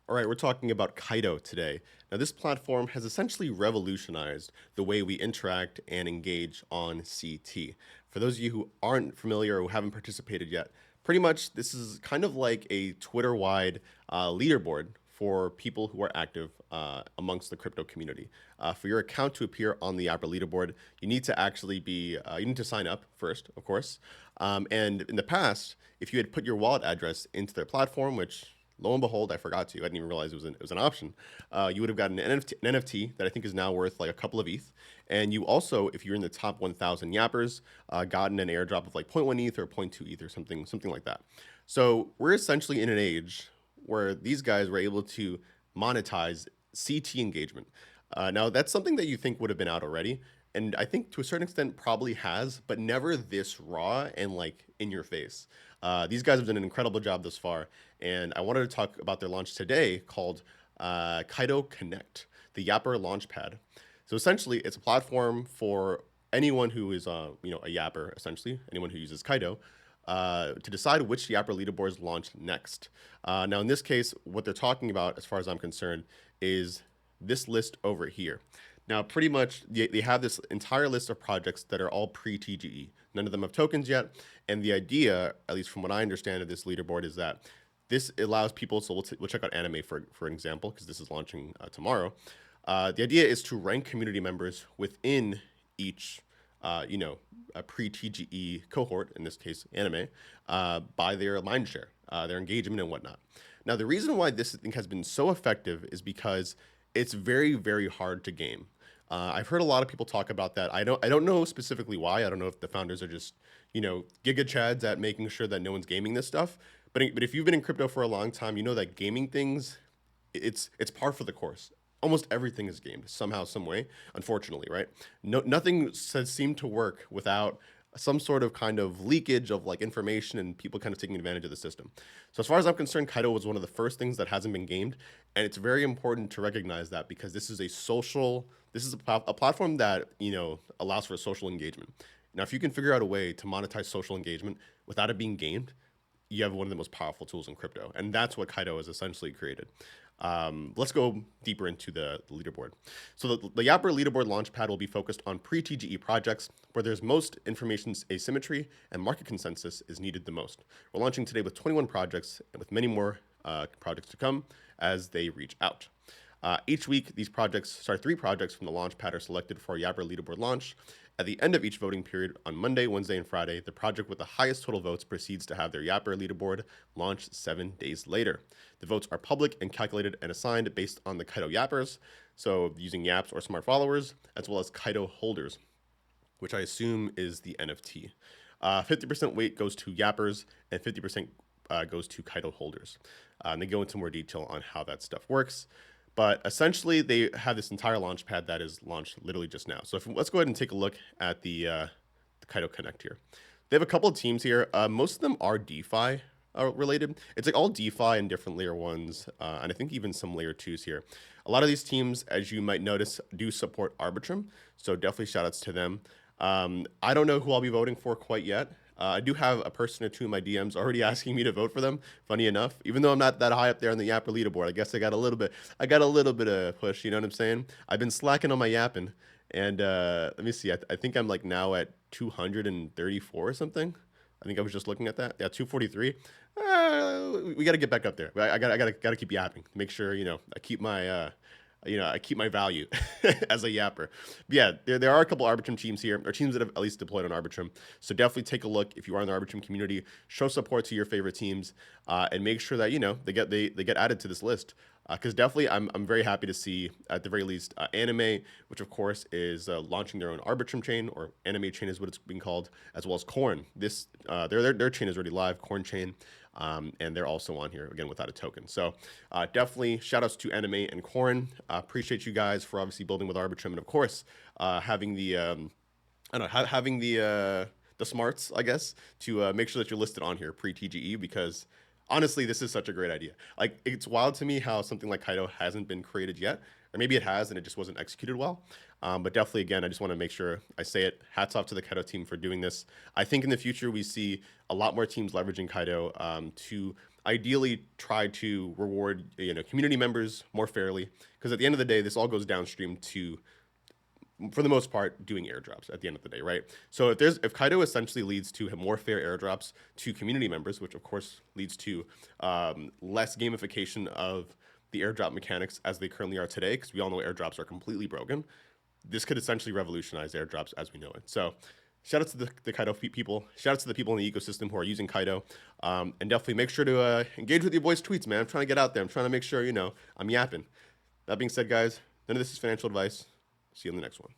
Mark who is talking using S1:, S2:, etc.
S1: All right, we're talking about Kaito today. Now, this platform has essentially revolutionized the way we interact and engage on CT. For those of you who aren't familiar or who haven't participated yet, pretty much this is kind of like a Twitter wide leaderboard for people who are active amongst the crypto community. For your account to appear on the Apple leaderboard, you need to actually you need to sign up first, of course. And in the past, if you had put your wallet address into their platform, which lo and behold, I forgot to. I didn't even realize it was an option. You would have gotten an NFT that I think is now worth like a couple of ETH. And you also, if you're in the top 1,000 yappers, gotten an airdrop of like zero point 0.1 ETH or zero point 0.2 ETH or something like that. So we're essentially in an age where these guys were able to monetize CT engagement. Now, that's something that you think would have been out already. And I think to a certain extent probably has, but never this raw and like in your face. These guys have done an incredible job thus far. And I wanted to talk about their launch today called Kaito Connect, the Yapper Launchpad. So essentially, it's a platform for anyone who is a Yapper, essentially, anyone who uses Kaito, to decide which Yapper leaderboards launch next. Now, in this case, what they're talking about, as far as I'm concerned, is this list over here. Now, pretty much, they have this entire list of projects that are all pre-TGE. None of them have tokens yet. And the idea, at least from what I understand of this leaderboard, is that this allows people, so we'll check out Anime for an example, because this is launching tomorrow. The idea is to rank community members within each, a pre-TGE cohort, in this case, Anime, by their mind share, their engagement and whatnot. Now, the reason why this thing has been so effective is because it's very, very hard to game. I've heard a lot of people talk about that. I don't know specifically why. I don't know if the founders are just, giga chads at making sure that no one's gaming this stuff. But if you've been in crypto for a long time, you know that gaming things, it's par for the course. Almost everything is gamed somehow, some way. Unfortunately, right? Nothing has seemed to work without some sort of kind of leakage of like information and people kind of taking advantage of the system. So as far as I'm concerned, Kaito was one of the first things that hasn't been gamed, and it's very important to recognize that because this is a platform that allows for social engagement. Now, if you can figure out a way to monetize social engagement without it being gamed, you have one of the most powerful tools in crypto, and that's what Kaito has essentially created. Let's go deeper into the leaderboard. So the Yapper leaderboard launchpad will be focused on pre-TGE projects where there's most information asymmetry and market consensus is needed the most. We're launching today with 21 projects and with many more projects to come as they reach out. Each week, three projects from the launchpad are selected for a Yapper leaderboard launch. At the end of each voting period on Monday, Wednesday, and Friday, the project with the highest total votes proceeds to have their Yapper leaderboard launched 7 days later. The votes are public and calculated and assigned based on the Kaito Yappers, so using Yaps or smart followers, as well as Kaito holders, which I assume is the NFT. 50% weight goes to Yappers and 50% goes to Kaito holders. And they go into more detail on how that stuff works. But essentially, they have this entire launch pad that is launched literally just now. So let's go ahead and take a look at the Kaito Connect here. They have a couple of teams here. Most of them are DeFi related. It's like all DeFi and different layer ones, and I think even some layer twos here. A lot of these teams, as you might notice, do support Arbitrum. So definitely shout outs to them. I don't know who I'll be voting for quite yet. I do have a person or two in my DMs already asking me to vote for them. Funny enough, even though I'm not that high up there on the Yapper leaderboard, I guess I got a little bit of push. You know what I'm saying? I've been slacking on my yapping, and let me see. I think I'm like now at 234 or something. I think I was just looking at that. Yeah, 243. We got to get back up there. I got to keep yapping. Make sure I keep my I keep my value as a yapper. But yeah, there are a couple Arbitrum teams here, or teams that have at least deployed on Arbitrum. So definitely take a look if you are in the Arbitrum community. Show support to your favorite teams, and make sure that they get added to this list. Because definitely, I'm very happy to see at the very least Anime, which of course is launching their own Arbitrum chain, or Anime chain is what it's being called, as well as Corn. Their chain is already live, Corn chain. And they're also on here again without a token. So definitely shout outs to Anime and Corn. Appreciate you guys for obviously building with Arbitrum, and of course having the the smarts, I guess, to make sure that you're listed on here pre-TGE, because honestly, this is such a great idea. Like, it's wild to me how something like Kaito hasn't been created yet, or maybe it has and it just wasn't executed well. But definitely, again, I just want to make sure I say it. Hats off to the Kaito team for doing this. I think in the future we see a lot more teams leveraging Kaito to ideally try to reward community members more fairly, because at the end of the day, this all goes downstream to, for the most part, doing airdrops at the end of the day, right? So if Kaito essentially leads to more fair airdrops to community members, which of course leads to less gamification of the airdrop mechanics as they currently are today, because we all know airdrops are completely broken, this could essentially revolutionize airdrops as we know it. So shout out to the Kaito people. Shout out to the people in the ecosystem who are using Kaito. And definitely make sure to engage with your boys' tweets, man. I'm trying to get out there. I'm trying to make sure, I'm yapping. That being said, guys, none of this is financial advice. See you on the next one.